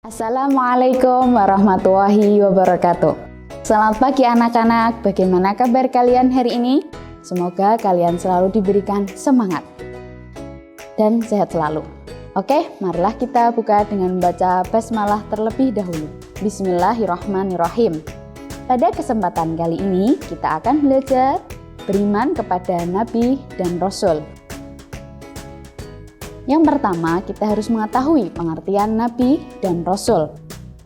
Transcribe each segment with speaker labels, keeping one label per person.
Speaker 1: Assalamualaikum warahmatullahi wabarakatuh. Selamat pagi anak-anak, bagaimana kabar kalian hari ini? Semoga kalian selalu diberikan semangat dan sehat selalu. Oke, marilah kita buka dengan membaca basmalah terlebih dahulu. Bismillahirrahmanirrahim. Pada kesempatan kali ini kita akan belajar beriman kepada Nabi dan Rasul. Yang pertama, kita harus mengetahui pengertian Nabi dan Rasul.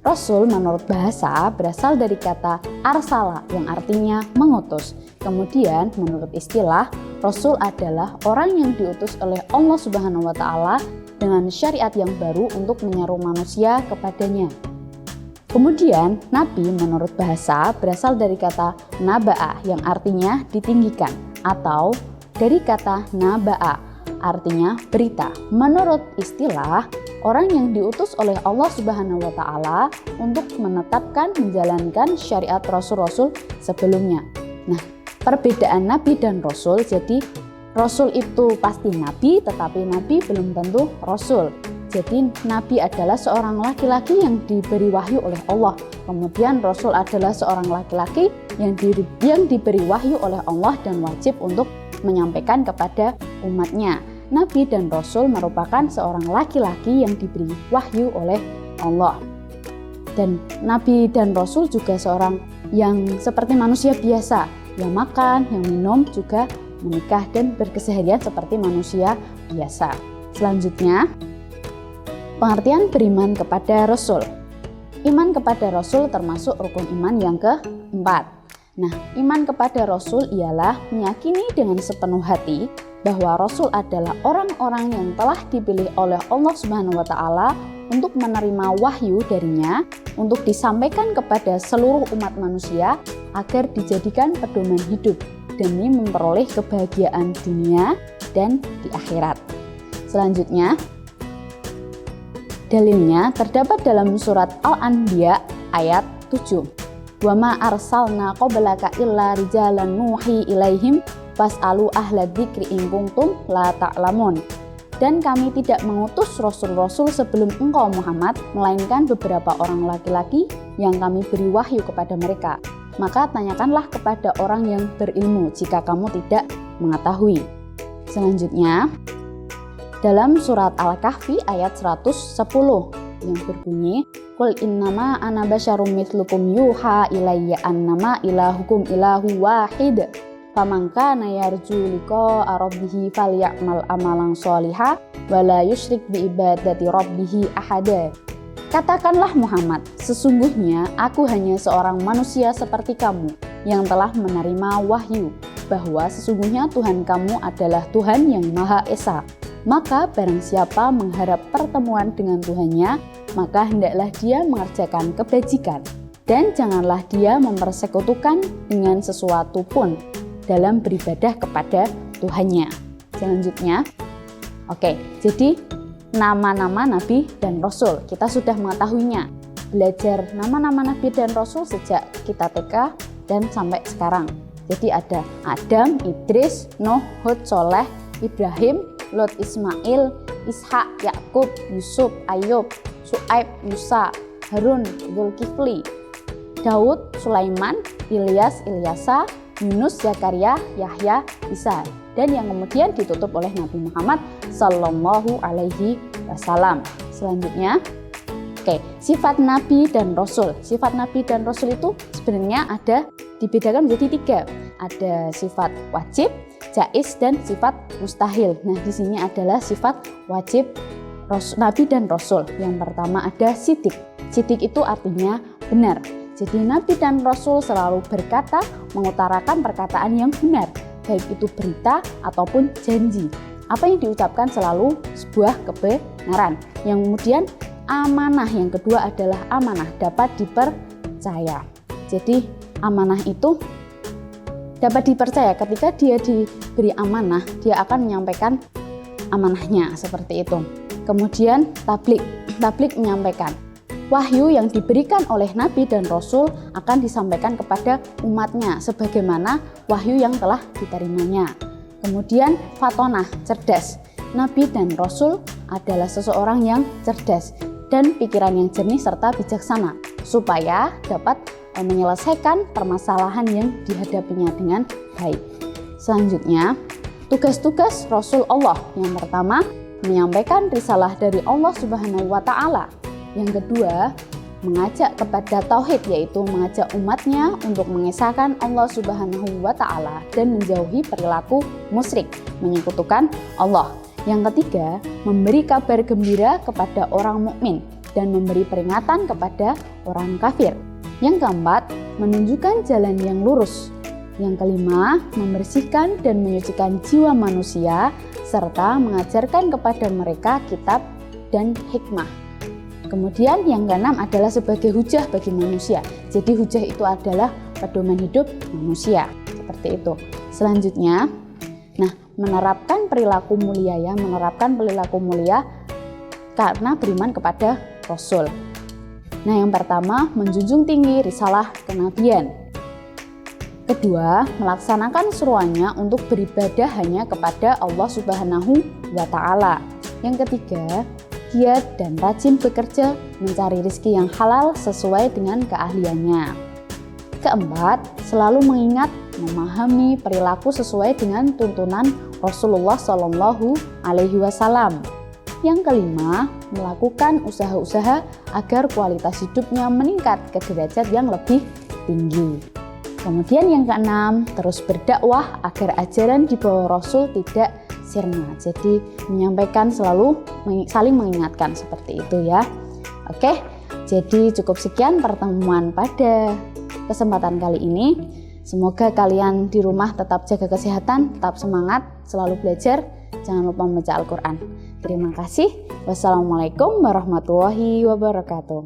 Speaker 1: Rasul menurut bahasa berasal dari kata arsala yang artinya mengutus. Kemudian menurut istilah, Rasul adalah orang yang diutus oleh Allah Subhanahu wa Ta'ala dengan syariat yang baru untuk menyeru manusia kepadanya. Kemudian Nabi menurut bahasa berasal dari kata naba'a yang artinya ditinggikan atau dari kata naba'a artinya berita. Menurut istilah, orang yang diutus oleh Allah Subhanahu wa Ta'ala untuk menetapkan menjalankan syariat rasul-rasul sebelumnya. Nah, perbedaan Nabi dan Rasul, jadi Rasul itu pasti Nabi, tetapi Nabi belum tentu Rasul. Jadi Nabi adalah seorang laki-laki yang diberi wahyu oleh Allah. Kemudian Rasul adalah seorang laki-laki yang diberi wahyu oleh Allah dan wajib untuk menyampaikan kepada umatnya. Nabi dan Rasul merupakan seorang laki-laki yang diberi wahyu oleh Allah. Dan Nabi dan Rasul juga seorang yang seperti manusia biasa, yang makan, yang minum, juga menikah dan berkeseharian seperti manusia biasa. Selanjutnya, pengertian beriman kepada Rasul. Iman kepada Rasul termasuk rukun iman yang keempat. Nah, iman kepada Rasul ialah meyakini dengan sepenuh hati bahwa Rasul adalah orang-orang yang telah dipilih oleh Allah Subhanahu wa Ta'ala untuk menerima wahyu darinya untuk disampaikan kepada seluruh umat manusia agar dijadikan pedoman hidup demi memperoleh kebahagiaan dunia dan di akhirat. Selanjutnya, dalilnya terdapat dalam surat Al-Anbiya ayat 7. Wa ma arsalna qablaka illa rijalan nuhi ilaihim fas'alu ahla dzikri in kuntum la ta'lamun. Dan kami tidak mengutus rasul-rasul sebelum engkau Muhammad, melainkan beberapa orang laki-laki yang kami beri wahyu kepada mereka. Maka tanyakanlah kepada orang yang berilmu jika kamu tidak mengetahui. Selanjutnya, dalam surat Al-Kahfi ayat 110 yang berbunyi, Qul innama ana basyarum mithlukum yuha ilayya annama ilahukum ilahu wahid. Faman kana yarju liqa'a rabbih falyamal amalan sholihan wa la yusyrik bi ibadati rabbih ahada. Katakanlah Muhammad, sesungguhnya aku hanya seorang manusia seperti kamu yang telah menerima wahyu bahwa sesungguhnya Tuhan kamu adalah Tuhan yang Maha Esa. Maka barang siapa mengharap pertemuan dengan Tuhannya, maka hendaklah dia mengerjakan kebajikan dan janganlah dia mempersekutukan dengan sesuatu pun dalam beribadah kepada Tuhannya. Selanjutnya, jadi nama-nama Nabi dan Rasul kita sudah mengetahuinya. Belajar nama-nama Nabi dan Rasul sejak kita TK dan sampai sekarang. Jadi ada Adam, Idris, Nuh, Hud, Soleh, Ibrahim, Lot, Ismail, Ishak, Yakub, Yusuf, Ayub, Su'aib, Musa, Harun, Zulkifli, Daud, Sulaiman, Ilyas, Ilyasa, Yunus, Zakaria, Yahya, Isa, dan yang kemudian ditutup oleh Nabi Muhammad Sallallahu Alaihi Wasallam. Selanjutnya, sifat Nabi dan Rasul. Sifat Nabi dan Rasul itu sebenarnya ada dibedakan menjadi 3. Ada sifat wajib, jaiz, dan sifat mustahil. Nah, di sini adalah sifat wajib Nabi dan Rasul. Yang pertama ada sidik. Sidik itu artinya benar. Jadi Nabi dan Rasul selalu berkata, mengutarakan perkataan yang benar, baik itu berita ataupun janji. Apa yang diucapkan selalu sebuah kebenaran. Yang kemudian amanah yang kedua adalah amanah, dapat dipercaya. Jadi amanah itu dapat dipercaya, ketika dia diberi amanah, dia akan menyampaikan amanahnya seperti itu. Kemudian tablik menyampaikan. wahyu yang diberikan oleh Nabi dan Rasul akan disampaikan kepada umatnya sebagaimana wahyu yang telah diterimanya. Kemudian fatonah, cerdas. Nabi dan Rasul adalah seseorang yang cerdas dan pikiran yang jernih serta bijaksana supaya dapat menyelesaikan permasalahan yang dihadapinya dengan baik. Selanjutnya, tugas-tugas Rasul Allah. Yang pertama, menyampaikan risalah dari Allah Subhanahu wa Ta'ala. Yang kedua, mengajak kepada tauhid, yaitu mengajak umatnya untuk mengesahkan Allah Subhanahu wa Ta'ala dan menjauhi perilaku musyrik, menyekutukan Allah. Yang ketiga, memberi kabar gembira kepada orang mukmin dan memberi peringatan kepada orang kafir. Yang keempat, menunjukkan jalan yang lurus. Yang kelima, membersihkan dan menyucikan jiwa manusia serta mengajarkan kepada mereka kitab dan hikmah. Kemudian yang keenam adalah sebagai hujah bagi manusia. Jadi hujah itu adalah pedoman hidup manusia. Seperti itu. Selanjutnya, menerapkan perilaku mulia karena beriman kepada Rasul. Yang pertama, menjunjung tinggi risalah kenabian. Kedua, melaksanakan seruannya untuk beribadah hanya kepada Allah Subhanahu wa Ta'ala. Yang ketiga, giat dan rajin bekerja mencari rezeki yang halal sesuai dengan keahliannya. Keempat, selalu mengingat, memahami perilaku sesuai dengan tuntunan Rasulullah Shallallahu Alaihi Wasallam. Yang kelima, melakukan usaha-usaha agar kualitas hidupnya meningkat ke derajat yang lebih tinggi. Kemudian yang keenam, terus berdakwah agar ajaran di bawah Rasul tidak sirna. Jadi menyampaikan selalu saling mengingatkan seperti itu ya. Oke, jadi cukup sekian pertemuan pada kesempatan kali ini. Semoga kalian di rumah tetap jaga kesehatan, tetap semangat, selalu belajar, jangan lupa membaca Al-Quran. Terima kasih. Wassalamualaikum warahmatullahi wabarakatuh.